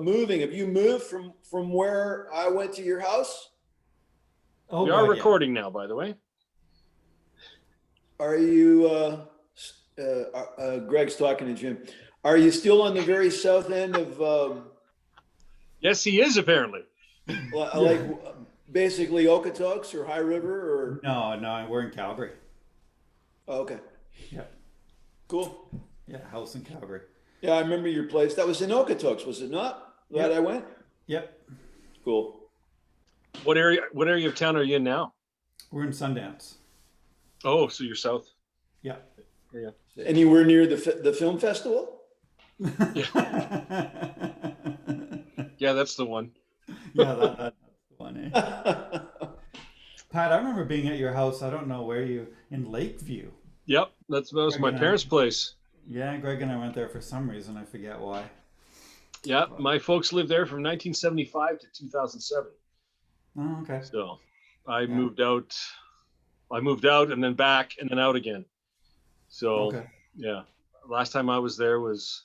moving. Have you moved from where I went to your house? Oh, We are recording now, by the way. Are you, Greg's talking to Jim. Are you still on the very south end of, Yes, he is apparently. like basically Okotoks or High River or? No, we're in Calgary. Oh, okay. Yeah. Cool. Yeah, house in Calgary. Yeah, I remember your place. That was in Okotoks, was it not? That I went? Yep. Cool. What area of town are you in now? We're in Sundance. Oh, so you're south. Yeah. Yeah. And you were near the film festival? Yeah. Yeah, that's the one. Yeah, that's the one, eh? Pat, I remember being at your house. I don't know where in Lakeview. Yep, that was my parents' place. Yeah, Greg and I went there for some reason. I forget why. Yeah, my folks lived there from 1975 to 2007. Oh, okay. So I moved out and then back and then out again. So yeah, last time I was there was,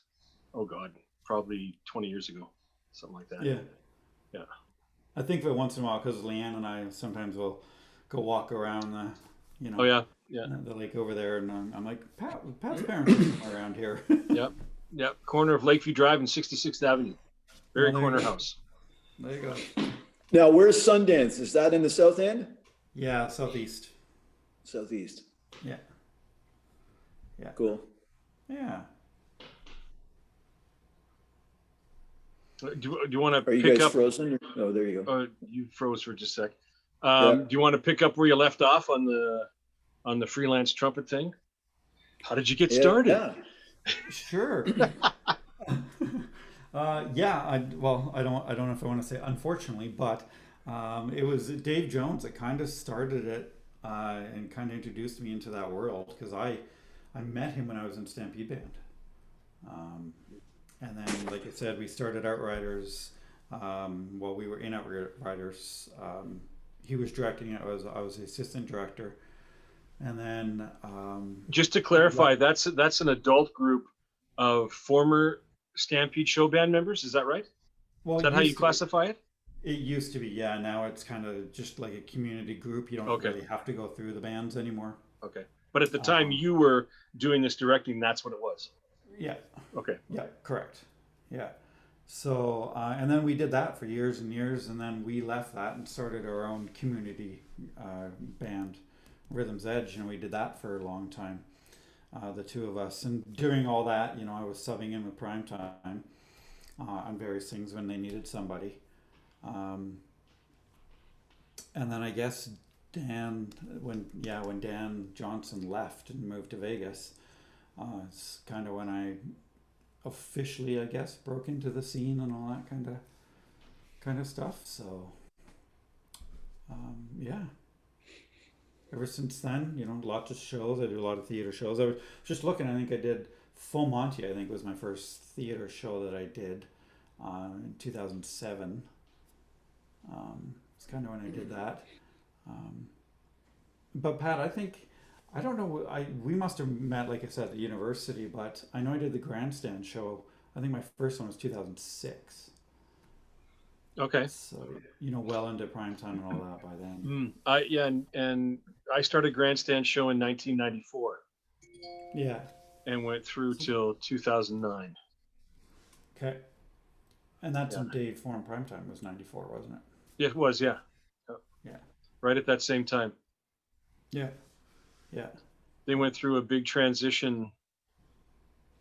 oh God, probably 20 years ago, something like that. Yeah. Yeah. I think that once in a while, because Leanne and I sometimes will go walk around the, Oh yeah, yeah. the lake over there, and I'm like, Pat's parents are around here. Yep. Corner of Lakeview Drive and 66th Avenue. Very corner house. There you go. Now, where's Sundance? Is that in the south end? Yeah, southeast. Southeast. Yeah. Yeah. Cool. Yeah. Do you want to Are you pick guys up? frozen? Oh, there you go. You froze for just a sec. Do you want to pick up where you left off on the freelance trumpet thing? How did you get started? Yeah. Sure. I don't know if I want to say unfortunately, but it was Dave Jones that kind of started it and kind of introduced me into that world, because I met him when I was in Stampede Band. And then, like I said, we started Outriders while we were in Outriders. He was directing it. I was the assistant director. And then just to clarify, that's an adult group of former Stampede show band members. Is that right? Well, is that how you classify it? It used to be, yeah. Now it's kind of just like a community group. You don't really have to go through the bands anymore. Okay. But at the time you were doing this directing, that's what it was. Yeah. Okay. Yeah, correct. Yeah. So, and then we did that for years and years, and then we left that and started our own community band, Rhythm's Edge, and we did that for a long time, the two of us. And during all that, I was subbing in with Primetime on various things when they needed somebody. And then I guess when Dan Johnson left and moved to Vegas, it's kind of when I officially, I guess, broke into the scene and all that kind of stuff. So, yeah. Ever since then, lots of shows. I do a lot of theater shows. I was just looking. I think I did Full Monty. I think was my first theater show that I did in 2007. It's kind of when I did that. But Pat, I don't know. We must have met, like I said, at the university. But I know I did the Grandstand show. I think my first one was 2006. Okay. So well into Primetime and all that by then. And I started Grandstand show in 1994. Yeah. And went through till 2009. Okay. And that's when Dave formed Primetime was 94, wasn't it? Yeah, it was, yeah. Yeah. Right at that same time. Yeah. Yeah. They went through a big transition.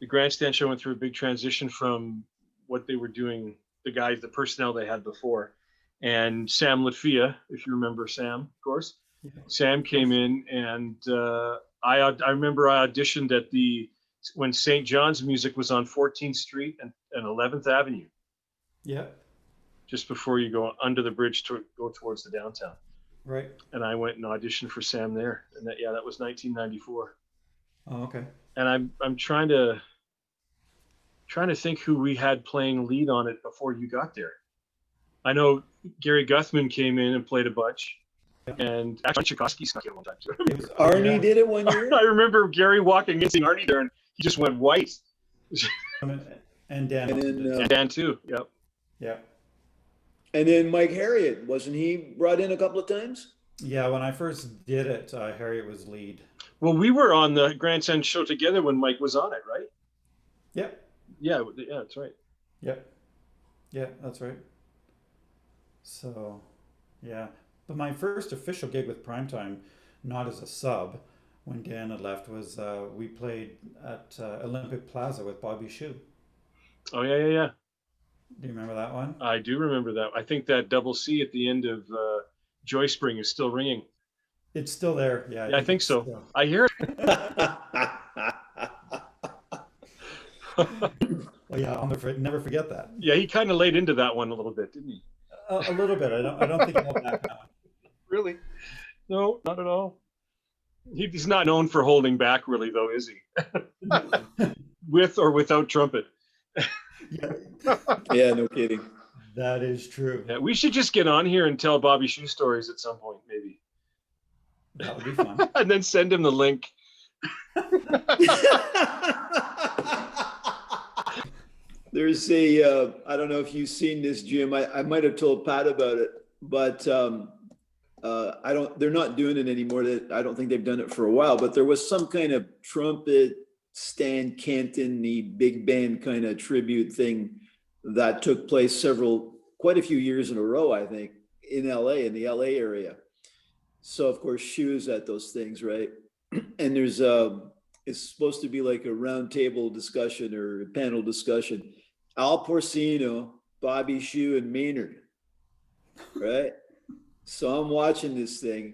The Grandstand show went through a big transition from what they were doing, the personnel they had before. And Sam Lafia, if you remember Sam, of course. Yeah. Sam came in, and I remember I auditioned when St. John's Music was on 14th Street and 11th Avenue. Yeah. Just before you go under the bridge to go towards the downtown. Right. And I went and auditioned for Sam there. And that was 1994. Oh, okay. And I'm trying to think who we had playing lead on it before you got there. I know Gary Guthman came in and played a bunch. And actually Tchaikovsky snuck in one time too. Arnie did it one year? I remember Gary walking in, seeing Arnie there, and he just went white. And Dan. And Dan too, yep. Yeah. And then Mike Harriet, wasn't he brought in a couple of times? Yeah, when I first did it, Harriet was lead. Well, we were on the Grandstand show together when Mike was on it, right? Yep. Yeah, that's right. Yep. Yeah, that's right. So, yeah. But my first official gig with Primetime, not as a sub, when Dan had left, was we played at Olympic Plaza with Bobby Shue. Oh yeah. Do you remember that one? I do remember that. I think that double C at the end of Joy Spring is still ringing. It's still there. Yeah, I Yeah, I think think it's so. still. I hear it. Well, yeah, I'll never forget that. Yeah, he kind of laid into that one a little bit, didn't he? A little bit. I don't think he'll back now. Really? No, not at all. He's not known for holding back, really, though, is he? With or without trumpet. Yeah, Yeah, no kidding. that is true. Yeah, we should just get on here and tell Bobby Shoe stories at some point, maybe, That would be fun. and then send him the link. There's a, I don't know if you've seen this, Jim. I might have told Pat about it, but they're not doing it anymore. I don't think they've done it for a while, but there was some kind of trumpet Stan Kenton-y big band kind of tribute thing that took place quite a few years in a row, I think, in LA, in the LA area. So of course, shoes at those things, right? And it's supposed to be like a round table discussion or a panel discussion. Al Porcino, Bobby Shue, and Maynard, right? So I'm watching this thing,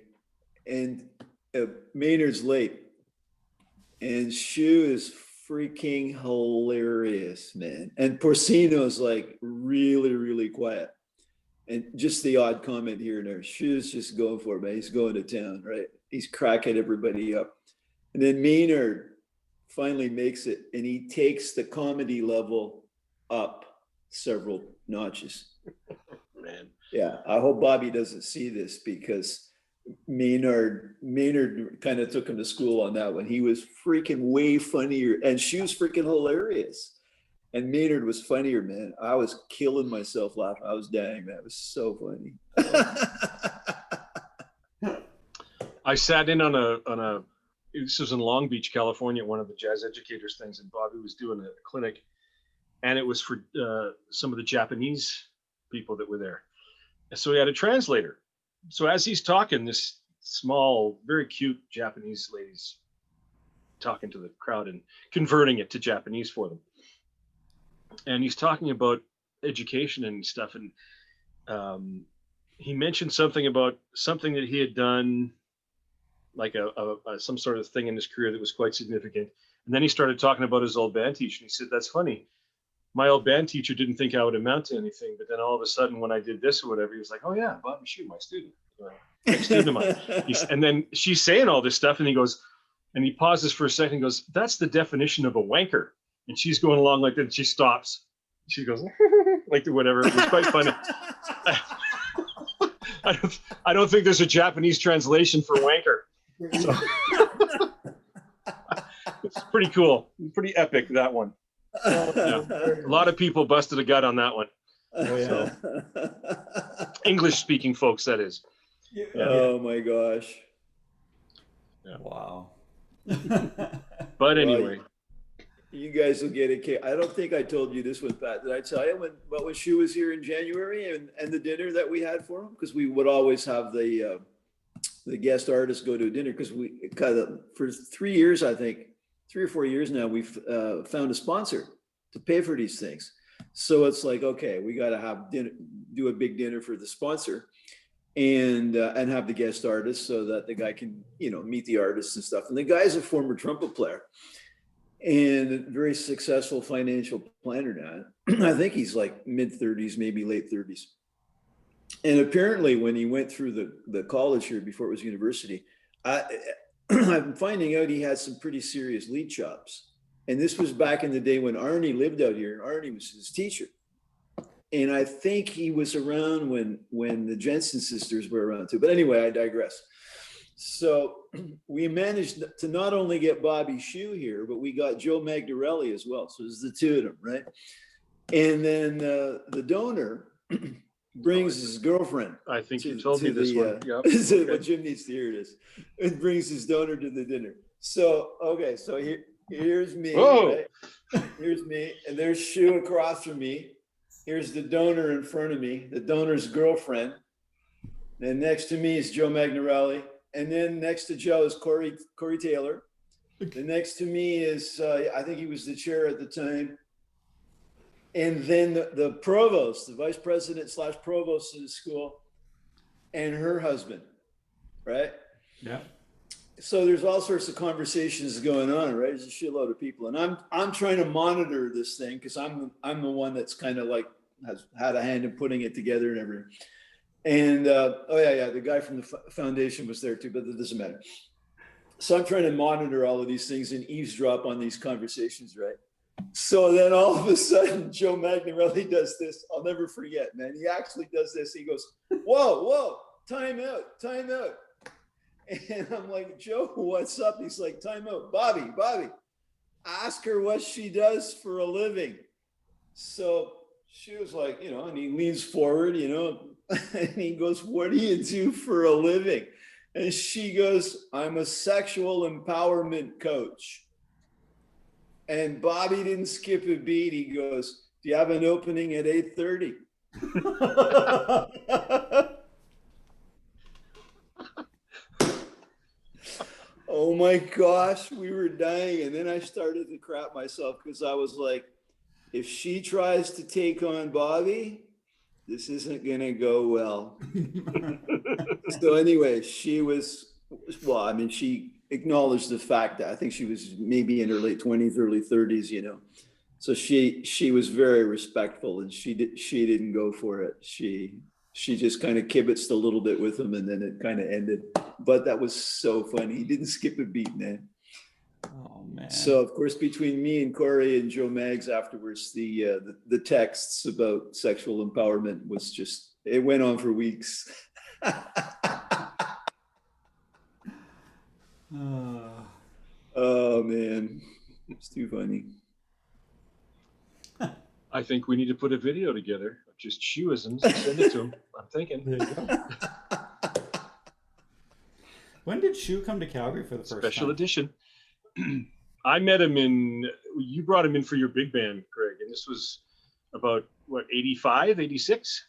and Maynard's late, and Shue is freaking hilarious, man. And Porcino's like really, really quiet. And just the odd comment here and there. Shue's just going for it, man. He's going to town, right? He's cracking everybody up. And then Maynard finally makes it, and he takes the comedy level up several notches. Man. Yeah, I hope Bobby doesn't see this, because Maynard kind of took him to school on that one. He was freaking way funnier, and she was freaking hilarious. And Maynard was funnier, man. I was killing myself laughing. I was dying, man. It was so funny. I sat in on a this was in Long Beach, California, one of the jazz educators things, and Bobby was doing a clinic, and it was for some of the Japanese people that were there. So he had a translator. So as he's talking, this small, very cute Japanese lady's talking to the crowd and converting it to Japanese for them. And he's talking about education and stuff. And he mentioned something about something that he had done, like some sort of thing in his career that was quite significant. And then he started talking about his old band teacher. And he said, "That's funny. My old band teacher didn't think I would amount to anything, but then all of a sudden when I did this or whatever, he was like, oh yeah, Bobby Shue, my student, student of mine." And then she's saying all this stuff, and he goes, and he pauses for a second and goes, "That's the definition of a wanker." And she's going along like that, and she stops. She goes, like whatever. It was quite funny. I don't think there's a Japanese translation for wanker. So it's pretty cool. Pretty epic, that one. Yeah. A lot of people busted a gut on that one. Oh, yeah. So. English speaking folks, that is. Yeah. Oh my gosh. Yeah. Wow. But anyway. You guys will get it. I don't think I told you this one, Pat. Did I tell you when Shue was here in January and the dinner that we had for him? Because we would always have the guest artists go to a dinner, because we kind of, for 3 years, I think 3 or 4 years now, we've found a sponsor to pay for these things. So it's like, okay, we got to have dinner, do a big dinner for the sponsor, and have the guest artists so that the guy can, meet the artists and stuff. And the guy's a former trumpet player and a very successful financial planner now. I think he's like mid-30s, maybe late 30s. And apparently when he went through the college here before it was university, I'm finding out he had some pretty serious lead chops. And this was back in the day when Arnie lived out here, and Arnie was his teacher. And I think he was around when the Jensen sisters were around too. But anyway, I digress. So we managed to not only get Bobby Shue here, but we got Joe Magdarelli as well. So there's the two of them, right? And then the donor brings his girlfriend. I think you told me this one. Yep. Okay. What Jim needs to hear it is. And brings his donor to the dinner. So, okay, so here's me, Whoa. right? Here's me, and there's Shu across from me. Here's the donor in front of me, the donor's girlfriend. And next to me is Joe Magnarelli. And then next to Joe is Corey Taylor. And next to me is, I think he was the chair at the time. And then the provost, the vice president / provost of the school, and her husband, right? Yeah. So there's all sorts of conversations going on, right? There's a shitload of people, and I'm trying to monitor this thing because I'm the one that's kind of like has had a hand in putting it together and everything. And the guy from the foundation was there too, but that doesn't matter. So I'm trying to monitor all of these things and eavesdrop on these conversations, right? So then all of a sudden, Joe Magnarelli does this. I'll never forget, man. He actually does this. He goes, whoa, time out. And I'm like, Joe, what's up? He's like, time out. Bobby, ask her what she does for a living. So she was like, and he leans forward, and he goes, what do you do for a living? And she goes, I'm a sexual empowerment coach. And Bobby didn't skip a beat. He goes, do you have an opening at 8:30? Oh my gosh, we were dying. And then I started to crap myself because I was like, if she tries to take on Bobby, this isn't going to go well. So anyway, she acknowledged the fact that I think she was maybe in her late 20s, early 30s, So she was very respectful, and she didn't go for it. She just kind of kibitzed a little bit with him, and then it kind of ended. But that was so funny. He didn't skip a beat, man. Oh man. So of course, between me and Corey and Joe Maggs afterwards, the texts about sexual empowerment was just, it went on for weeks. Oh man, it's too funny. I think we need to put a video together of just shoeisms and send it to him. I'm thinking. There you go. When did Shu come to Calgary for the first Special time? edition. I met him you brought him in for your big band, Greg, and this was about, 85, 86?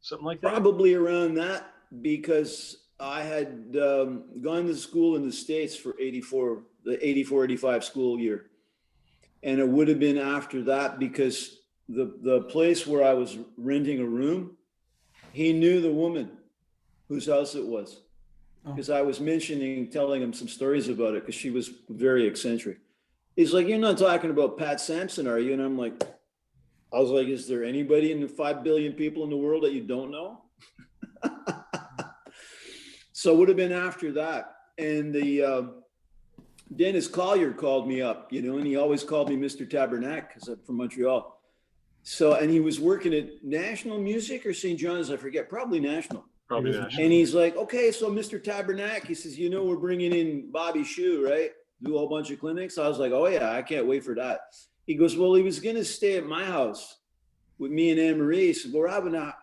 Something like that? Probably around that, because I had gone to school in the States for the 84-85 school year. And it would have been after that, because the place where I was renting a room, he knew the woman whose house it was. Because I was telling him some stories about it, because she was very eccentric. He's like, you're not talking about Pat Sampson, are you? And I was like, is there anybody in the 5 billion people in the world that you don't know? So it would have been after that. And Dennis Collier called me up, and he always called me Mr. Tabernac because I'm from Montreal. So, and he was working at National Music or St. John's, I forget, probably National. Probably National. And he's like, okay, so Mr. Tabernac, he says, we're bringing in Bobby Shu, right? Do a whole bunch of clinics. I was like, oh yeah, I can't wait for that. He goes, well, he was going to stay at my house with me and Anne Marie. He said, we're having to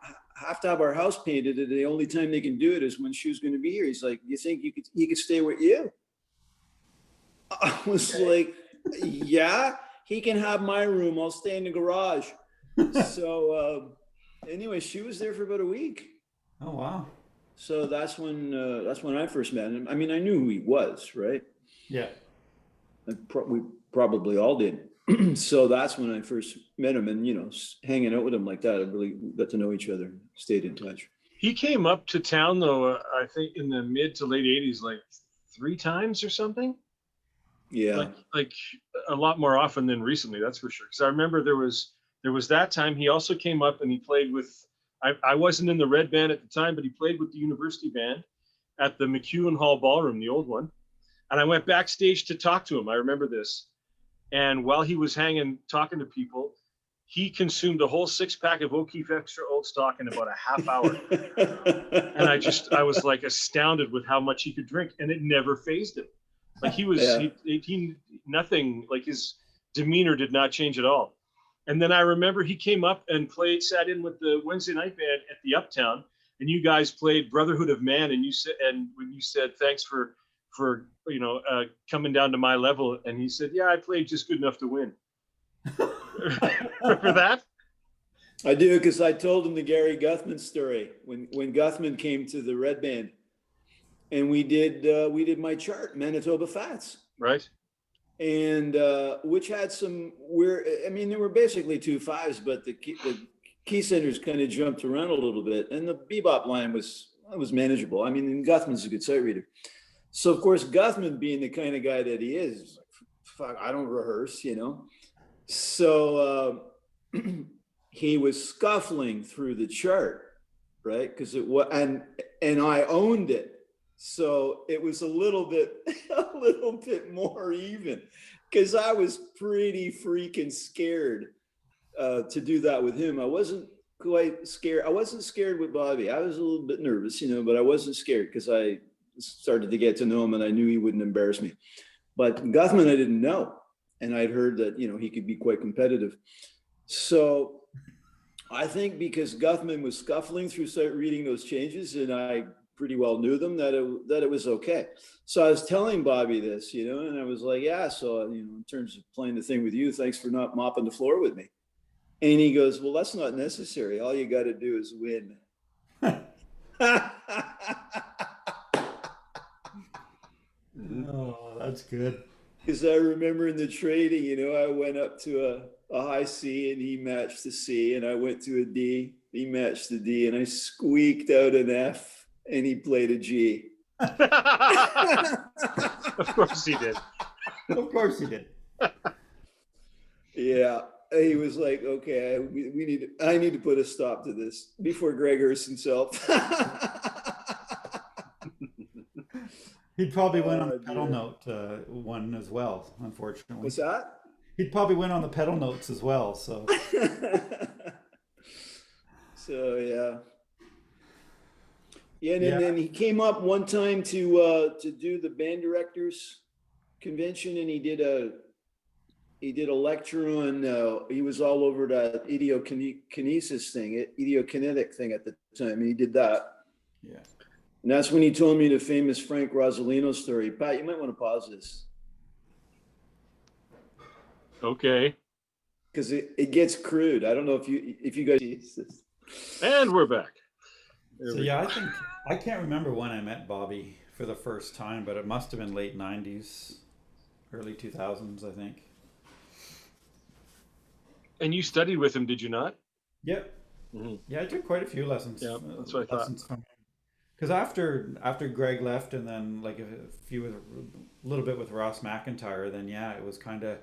have our house painted, and the only time they can do it is when Shu's going to be here. He's like, you think he could stay with you? I was like, yeah, he can have my room. I'll stay in the garage. So anyway, she was there for about a week. Oh wow! So that's when I first met him. I mean, I knew who he was, right? Yeah. We probably all did. So that's when I first met him, and hanging out with him like that, I really got to know each other, stayed in touch. He came up to town though, I think in the mid to late 80s, like 3 times or something. Yeah. Like a lot more often than recently, that's for sure. Because I remember there was that time he also came up and he played with, I wasn't in the Red Band at the time, but he played with the university band at the McEwen Hall Ballroom, the old one. And I went backstage to talk to him. I remember this. And while he was talking to people, he consumed a whole 6-pack of O'Keefe Extra Old Stock in about a half hour. And I was like astounded with how much he could drink, and it never fazed him. Like he was, he nothing, like his demeanor did not change at all. And then I remember he came up and sat in with the Wednesday night band at the Uptown, and you guys played Brotherhood of Man, and when you said thanks for coming down to my level, and he said, yeah, I played just good enough to win. Remember that? I do, because I told him the Gary Guthman story when Guthman came to the Red Band, and we did my chart, Manitoba Fats, right? And which had some weird. I mean, there were basically 2/5s, but the key centers kind of jumped around a little bit, and the bebop line was manageable. I mean, Guthman's a good sight reader, so of course Guthman, being the kind of guy that he is like, fuck, I don't rehearse, you know. So he was scuffling through the chart, right? Because it was, and I owned it. So it was a little bit more even, because I was pretty freaking scared to do that with him. I wasn't quite scared. I wasn't scared with Bobby. I was a little bit nervous, you know, but I wasn't scared because I started to get to know him and I knew he wouldn't embarrass me. But Guthman, I didn't know. And I'd heard that, you know, he could be quite competitive. So I think because Guthman was scuffling through reading those changes, and I pretty well knew them, that it was okay. So I was telling Bobby this, you know, and I was like, yeah, so, you know, in terms of playing the thing with you, thanks for not mopping the floor with me. And he goes, well, that's not necessary. All you got to do is win. Oh, that's good. Because I remember in the trading, you know, I went up to a high C and he matched the C, and I went to a D, he matched the D, and I squeaked out an F and he played a G. Of course he did. Of course he did. Yeah. He was like, okay, I need to put a stop to this before Greg hurts himself. He'd probably win on the pedal note one as well, unfortunately. What's that? He'd probably win on the pedal notes as well, so. So, yeah. Yeah, and then he came up one time to do the band directors convention, and he did a lecture on, he was all over that idiokinetic thing at the time, and he did that. Yeah. And that's when he told me the famous Frank Rosolino story. Pat, you might want to pause this. Okay. Because it gets crude. I don't know if you guys see this. And we're back. So yeah, I can't remember when I met Bobby for the first time, but it must have been late 90s, early 2000s, I think. And you studied with him, did you not? Yep. Mm-hmm. Yeah, I took quite a few lessons. Yeah, that's what I thought. Because after Greg left, and then like a little bit with Ross McIntyre, then yeah, it was kind of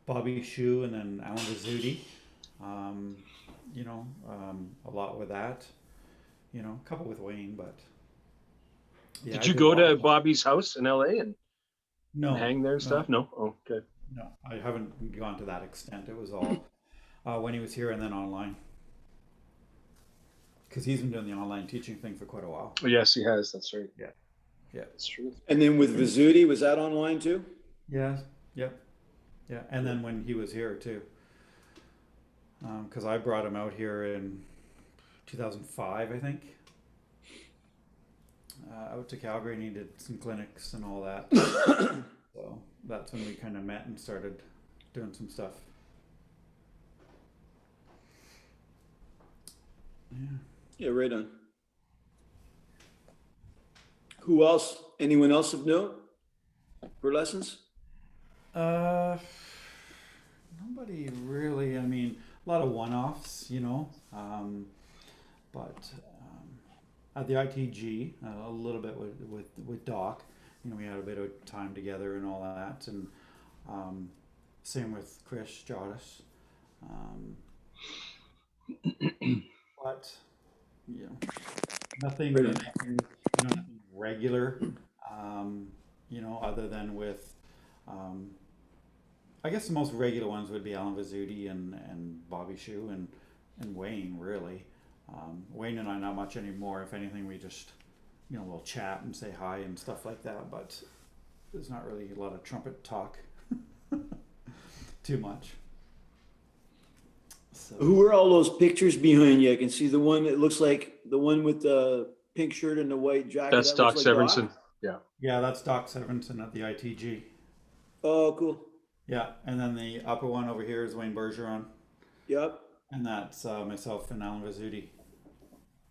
Bobby Shue and then Alan Rizzuti. You know, a lot with that. You know, a couple with Wayne, but. Yeah, did you go to Bobby's house in LA and hang there and stuff? No? Oh, okay. No, I haven't gone to that extent. It was all when he was here and then online. Because he's been doing the online teaching thing for quite a while. Oh, yes, he has. That's right. Yeah. Yeah. That's true. And then with Rizzuti, was that online too? Yeah. Yep. Yeah. And then when he was here too. Because I brought him out here in 2005, I think. Out to Calgary, and he did some clinics and all that. So that's when we kind of met and started doing some stuff. Yeah. Yeah, right on. Who else? Anyone else of note for lessons? Nobody really. I mean, a lot of one-offs, you know. But at the ITG, a little bit with Doc. You know, we had a bit of time together and all that, and same with Chris Jodis. But you know, nothing regular. You know, other than with, I guess the most regular ones would be Alan Rizzuti and Bobby Shue and Wayne, really. Wayne and I not much anymore. If anything, we just, you know, we'll chat and say hi and stuff like that. But there's not really a lot of trumpet talk. Too much. So Who are all those pictures behind you? I can see the one that looks like the one with the pink shirt and the white jacket. That's That looks Doc like Severinsen. Doc. Yeah. yeah, that's Jan.17 at the ITG. Oh, cool. Yeah, and then the upper one over here is Wayne Bergeron, Yep. and that's myself and Alan Vizzuti,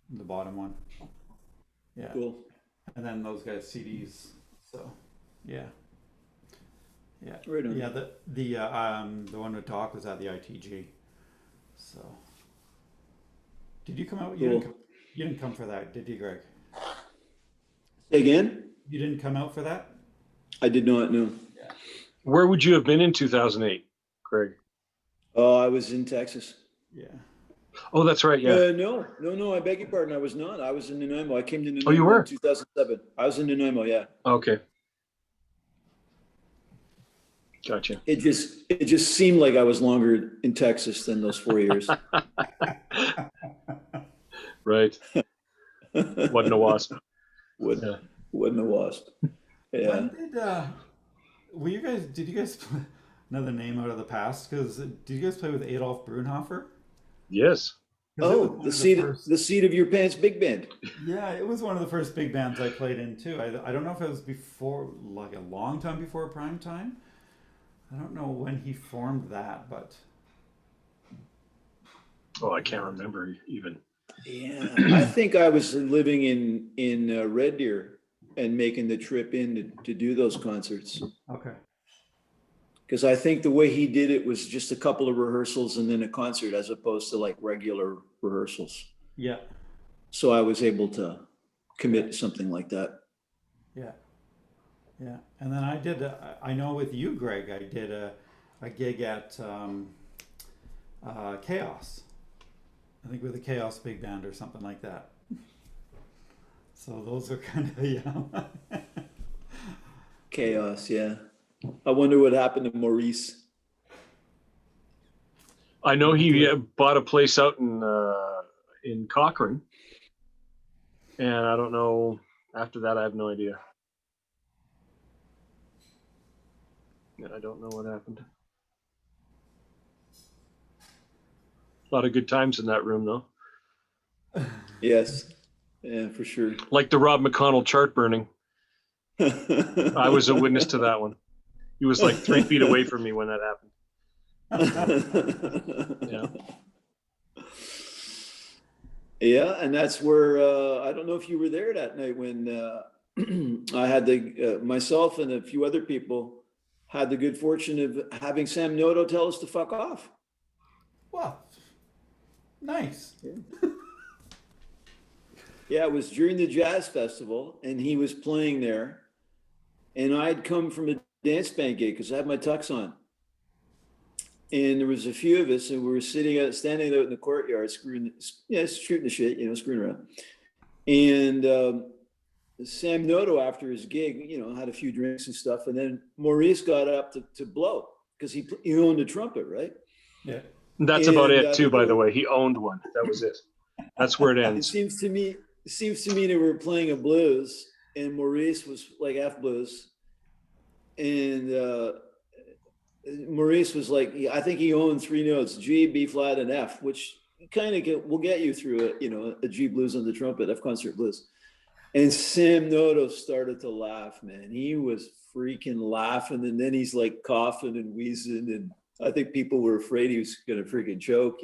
the bottom one. Yeah, Cool. and then those guys CDs. So, yeah, yeah, Right on. yeah. The one with Doc was at the ITG. So, did you come out? Cool. You didn't come for that, did you, Greg? Say again? You didn't come out for that? I did not know. Where would you have been in 2008, Craig? Oh, I was in Texas. Yeah. Oh, that's right. Yeah. No. I beg your pardon. I was not. I was in Nanaimo. I came to Nanaimo Oh, you were? in 2007. I was in Nanaimo. Yeah. Okay. Gotcha. It just seemed like I was longer in Texas than those 4 years. Right. Wasn't a wasp. Wasn't a wasp. Yeah. When did you guys play another name out of the past? Because did you guys play with Adolf Brunhofer? Yes. 'Cause it was Oh, one the of seat first- the seat of your pants big band. Yeah, it was one of the first big bands I played in too. I don't know if it was before, like a long time before Prime Time. I don't know when he formed that, but Oh, I can't remember even. Yeah, I think I was living in Red Deer and making the trip in to do those concerts. okay. Because I think the way he did it was just a couple of rehearsals and then a concert as opposed to like regular rehearsals. Yeah, So I was able to commit to something like that. yeah, yeah. And then I did. I know with you, Greg, I did a gig at Chaos. I think with the Chaos Big Band or something like that. So those are kind of yeah. Chaos, yeah. I wonder what happened to Maurice. I know he bought a place out in Cochrane, and I don't know. After that, I have no idea. Yeah, I don't know what happened. A lot of good times in that room, though. Yes, yeah, for sure. Like the Rob McConnell chart burning. I was a witness to that one. He was like 3 feet away from me when that happened. Yeah. Yeah, and that's where I don't know if you were there that night when I had myself and a few other people had the good fortune of having Sam Noto tell us to fuck off. Wow, nice. Yeah, it was during the jazz festival, and he was playing there, and I'd come from a dance band gig because I had my tux on, and there was a few of us, and we were standing out in the courtyard, shooting the shit, screwing around. And Sam Noto, after his gig, had a few drinks and stuff, and then Maurice got up to blow because he owned a trumpet, right? Yeah. That's about it, too. By the way, he owned one. That was it. That's where it It ends. seems to me they were playing a blues, and Maurice was like F blues, and Maurice was like, I think he owned 3 notes: G, B flat, and F, which kind of will get you through a G blues on the trumpet, F concert blues. And Sam Noto started to laugh, man. He was freaking laughing, and then he's like coughing and wheezing, and I think people were afraid he was gonna freaking choke,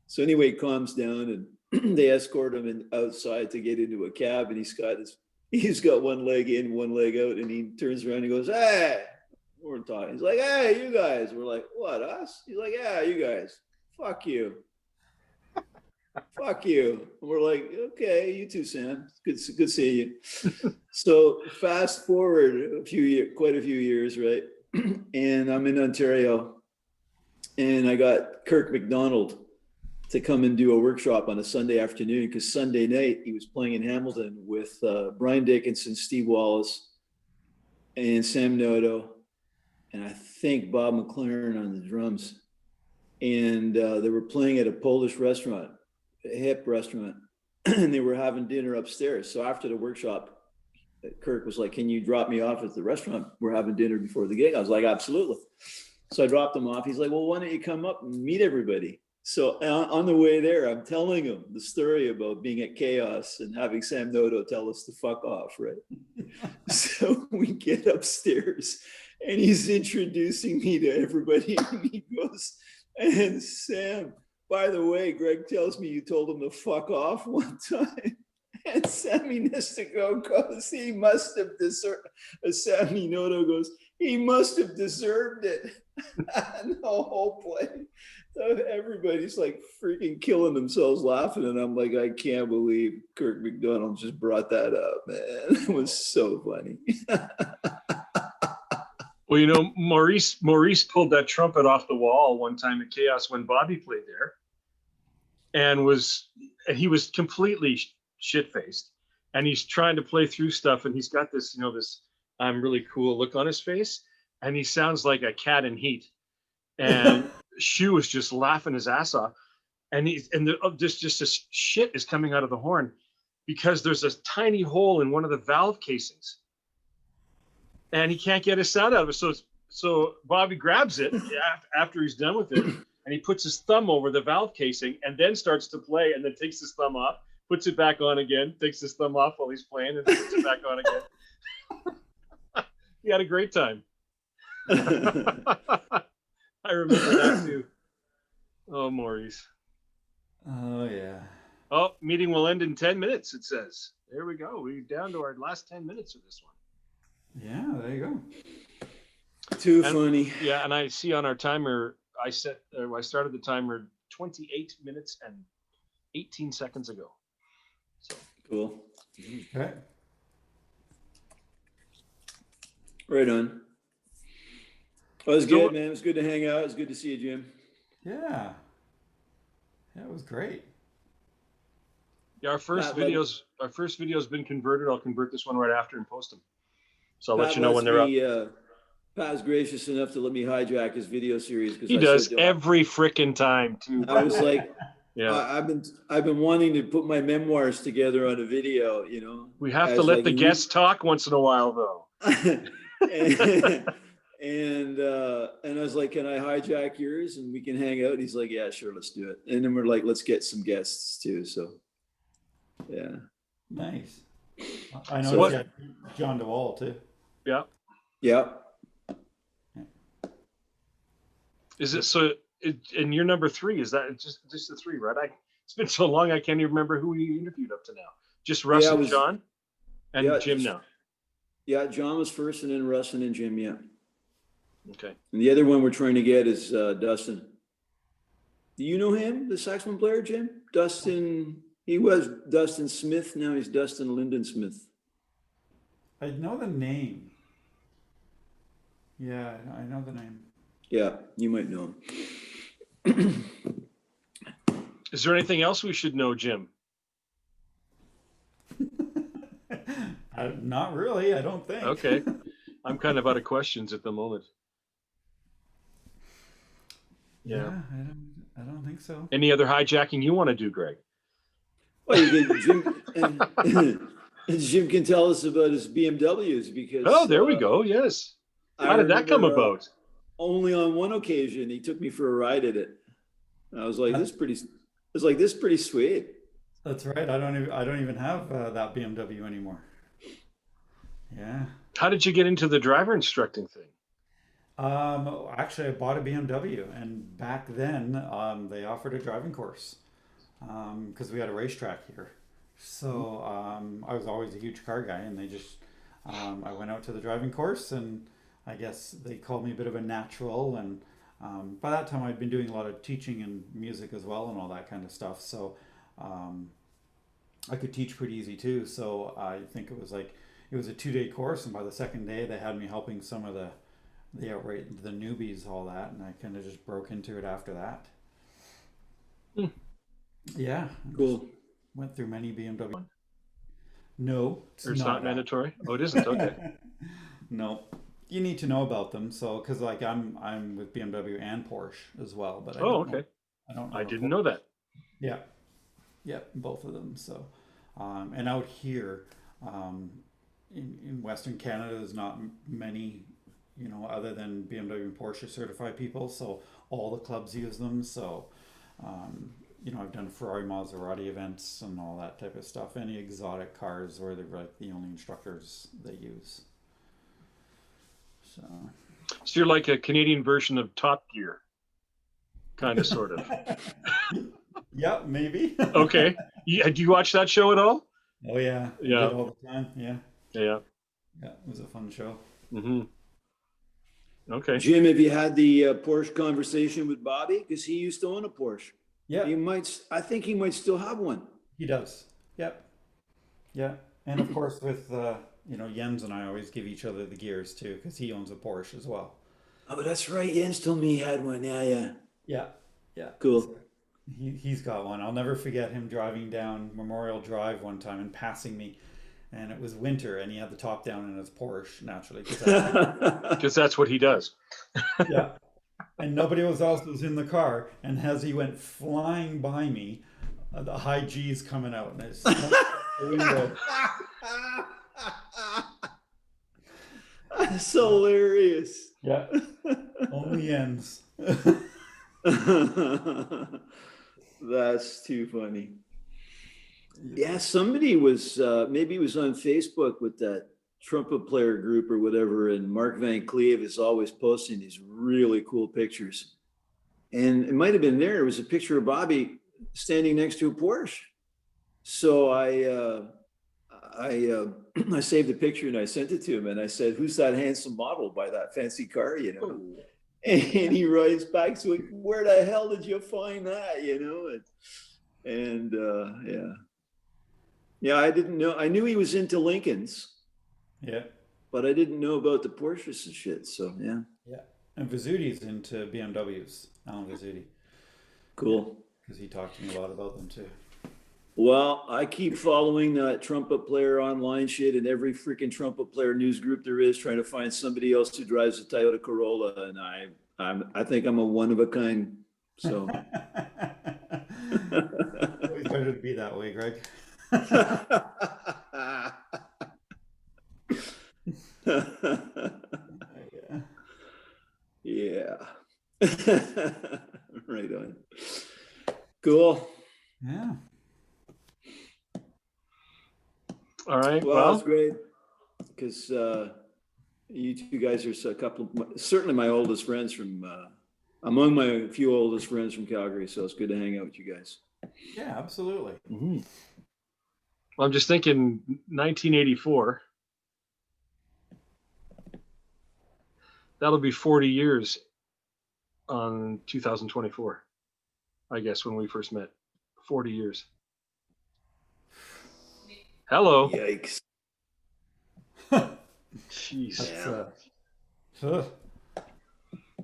So anyway, he calms down, and they escort him outside to get into a cab, and he's got one leg in, one leg out, and he turns around and he goes, "Hey," we're talking. He's like, "Hey, you guys." We're like, "What, us?" He's like, "Yeah, you guys. Fuck you. Fuck you." And we're like, "Okay, you too, Sam. Good seeing you." So fast forward quite a few years, right? And I'm in Ontario, and I got Kirk McDonald to come and do a workshop on a Sunday afternoon, because Sunday night he was playing in Hamilton with Brian Dickinson, Steve Wallace, and Sam Noto, and I think Bob McLaren on the drums. And they were playing at a Polish restaurant, a hip restaurant, and they were having dinner upstairs. So after the workshop, Kirk was like, "Can you drop me off at the restaurant? We're having dinner before the gig." I was like, "Absolutely." So I dropped him off. He's like, "Well, why don't you come up and meet everybody?" So on the way there, I'm telling him the story about being at Chaos and having Sam Noto tell us to fuck off, right? So we get upstairs and he's introducing me to everybody and he goes, and Sam, by the way, Greg tells me you told him to fuck off one time. And Sammy Nestico goes, he must have deserved, Sammy Noto goes, he must have deserved it. And the whole play. So everybody's like freaking killing themselves laughing. And I'm like, I can't believe Kirk McDonald just brought that up, man. It was so funny. Well, you know, Maurice pulled that trumpet off the wall one time at Chaos when Bobby played there, and he was completely shit faced, and he's trying to play through stuff, and he's got this, you know, this I'm really cool look on his face, and he sounds like a cat in heat. And Shu was just laughing his ass off, and just this shit is coming out of the horn because there's a tiny hole in one of the valve casings, and he can't get his sound out of it. So Bobby grabs it after he's done with it, and he puts his thumb over the valve casing, and then starts to play, and then takes his thumb off, puts it back on again, takes his thumb off while he's playing, and puts it back on again. He had a great time. I remember that too. Oh, Maurice. Oh yeah. Oh, meeting will end in 10 minutes, it says. There we go. We're down to our last 10 minutes of this one. Yeah, there you go. Too funny. Yeah, and I see on our timer, I started the timer 28 minutes and 18 seconds ago. So cool. Okay. Right on. Well, it was good, man. It was good to hang out. It was good to see you, Jim. Yeah. Yeah, it was great. Yeah, our first video's been converted. I'll convert this one right after and post them. So I'll let you know when they're up. Pat was gracious enough to let me hijack his video series because he does every frickin' time too. I was like, yeah, I've been wanting to put my memoirs together on a video. You know, we have to let the guests talk once in a while, though. And I was like, can I hijack yours and we can hang out? And he's like, yeah, sure, let's do it. And then we're like, let's get some guests too. So, yeah. Nice. I know you had John DeWall too. Yeah. Yeah. Is it so? And you're number 3. Is that just the 3, right? It's been so long I can't even remember who we interviewed up to now. Just Russ and John and Jim now. Yeah, John was first, and then Russ, and then Jim. Yeah. Okay. And the other one we're trying to get is Dustin. Do you know him, the saxophone player, Jim? Dustin. He was Dustin Smith. Now he's Dustin Linden Smith. I know the name. Yeah, I know the name. Yeah, you might know him. Is there anything else we should know, Jim? Not really, I don't think. Okay. I'm kind of out of questions at the moment. Yeah, I don't think so. Any other hijacking you want to do, Greg? Well, Jim, and Jim can tell us about his BMWs because. Oh, there we go. Yes. How did that come about? Only on one occasion, he took me for a ride in it. I was like, this is pretty sweet. That's right. I don't even have that BMW anymore. Yeah. How did you get into the driver instructing thing? Actually, I bought a BMW, and back then they offered a driving course because we had a racetrack here. So I was always a huge car guy, and they just I went out to the driving course, and I guess they called me a bit of a natural. And by that time, I'd been doing a lot of teaching and music as well, and all that kind of stuff. So I could teach pretty easy too. So I think it was a 2-day course, and by the second day, they had me helping some of the newbies, all that, and I kind of just broke into it after that. Yeah. Cool. Went through many BMW. No, it's not mandatory. Oh, it isn't. Okay. No, you need to know about them. So, because like I'm with BMW and Porsche as well, but okay. I didn't know that. Yeah, both of them. So, and out here, in Western Canada, there's not many, other than BMW and Porsche certified people. So all the clubs use them. So You know, I've done Ferrari Maserati events and all that type of stuff. Any exotic cars where they're like the only instructors they use. So you're like a Canadian version of Top Gear, kind of, sort of. yeah, maybe. Okay. Yeah, do you watch that show at all? Oh yeah, I Yeah. did all the time. Yeah, Yeah. yeah, it was a fun show. Mm-hmm. Okay. Jim, have you had the Porsche conversation with Bobby? Because he used to own a Porsche. Yeah, I think he might still have one. he does. Yep. Yeah, and of course with you know, Jens and I always give each other the gears too because he owns a Porsche as well. Oh, that's right. Jens told me he had one. Yeah, yeah. Yeah, yeah. Cool. He's got one. I'll never forget him driving down Memorial Drive one time and passing me, and it was winter, and he had the top down in his Porsche naturally. Because that's what he does. Yeah, and nobody else was in the car, and as he went flying by me, the high G's coming out, and it's the window. That's hilarious. Yeah, only ends. That's too funny. Yeah, somebody was maybe it was on Facebook with that trumpet player group or whatever, and Mark Van Cleve is always posting these really cool pictures. And it might have been there. It was a picture of Bobby standing next to a Porsche. So I saved the picture and I sent it to him, and I said, "Who's that handsome model by that fancy car?" You know. Oh. And he writes back to it, "Where the hell did you find that?" You know, yeah, I didn't know. I knew he was into Lincolns, Yeah, but I didn't know about the Porsches and shit. So yeah, yeah. And Vizuti's into BMWs. Alan Vizzuti, cool. because he talked to me a lot about them too. Well, I keep following that trumpet player online shit and every freaking trumpet player news group there is, trying to find somebody else who drives a Toyota Corolla, and I think I'm a one of a kind. So Always better to be that way, Greg. Yeah. Right on. Cool. Yeah. All right. Well, that's great because you two guys are a couple of certainly my oldest friends from among my few oldest friends from Calgary. So it's good to hang out with you guys. Yeah, absolutely. Mm-hmm. Well, I'm just thinking 1984. That'll be 40 years on 2024, I guess, when we first met. 40 years. Hello. Yikes. Jeez. That's,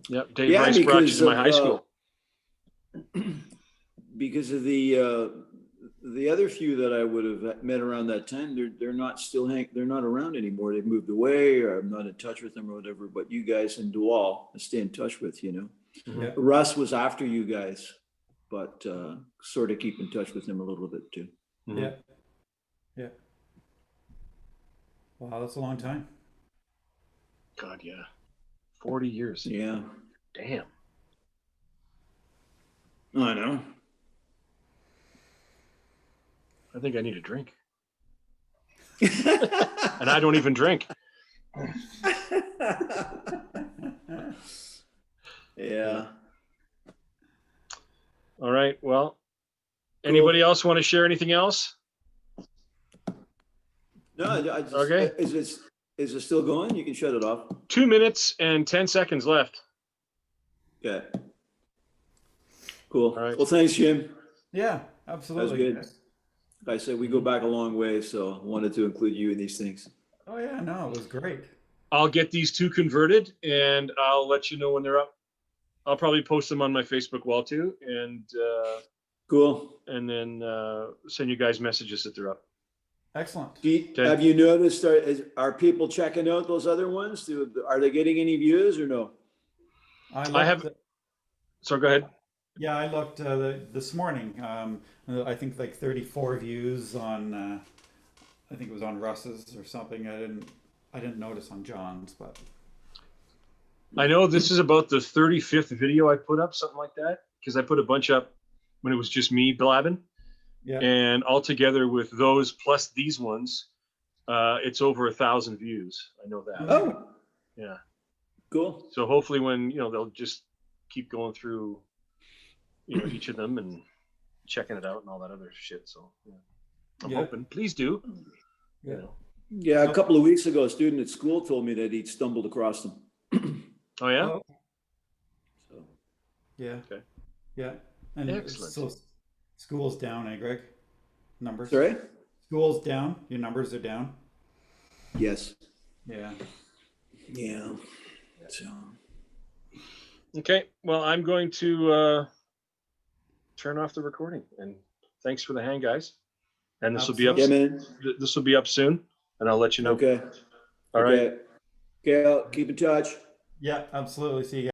Yep. Dave Rice brought you to my high school. Because of the other few that I would have met around that time, they're not they're not around anymore. They've moved away, or I'm not in touch with them or whatever. But you guys in Dual, I stay in touch with, you know. Mm-hmm. yeah. Russ was after you guys, but sort of keep in touch with him a little bit too. Mm-hmm. Yeah. Yeah. Wow, that's a long time. God, yeah. 40 years. Yeah. Damn. I know. I think I need a drink. And I don't even drink. Yeah. All right. Well, anybody else want to share anything else? No, I just, Okay. Is it still going? You can shut it off. 2 minutes and 10 seconds left. Okay. Cool. All right. Well, thanks, Jim. Yeah, absolutely. That's good. Like I said, we go back a long way, so I wanted to include you in these things. Oh yeah, no, it was great. I'll get these two converted and I'll let you know when they're up. I'll probably post them on my Facebook wall too, and Cool. and then send you guys messages that they're up. Excellent. Have you noticed, are people checking out those other ones? Are they getting any views or no? I have. So go ahead. Yeah, I looked this morning. I think like 34 views on. I think it was on Russ's or something. I didn't notice on John's, but I know this is about the 35th video I put up, something like that, because I put a bunch up when it was just me blabbing. Yeah. And altogether with those plus these ones, it's over 1,000 views. I know that. Oh, Yeah. cool. So hopefully when, they'll just keep going through, each of them and checking it out and all that other shit. So yeah. I'm hoping. Please do. Yeah. Yeah, a couple of weeks ago, a student at school told me that he'd stumbled across them. Oh yeah. Oh, So, yeah. Okay. Yeah. And Excellent. so school's down, eh, Greg? Numbers. sorry? School's down. Your numbers are down. Yes. Yeah. Yeah. So, Okay. Well, I'm going to turn off the recording. And thanks for the hang, guys. And this will be up. yeah, man. This will be up soon, and I'll let you know. Okay. All right. Okay. Okay, I'll keep in touch. Yeah, absolutely. See you guys.